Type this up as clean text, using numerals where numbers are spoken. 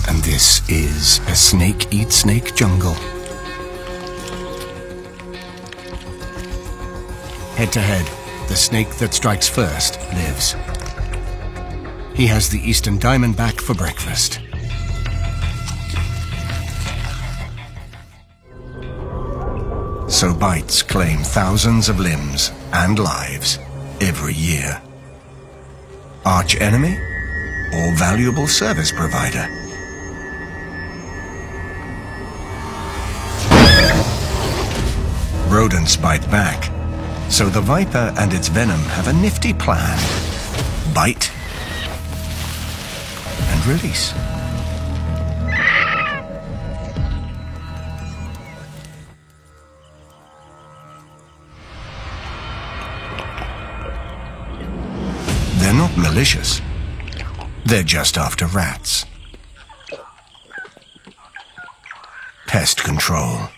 And this is a snake-eat-snake jungle. Head to head, the snake that strikes first lives. He has the eastern diamondback for breakfast. So bites claim thousands of limbs and lives every year. Arch enemy or valuable service provider? Rodents bite back, so the viper and its venom have a nifty plan. Bite and release. They're not malicious. They're just after rats. Pest control.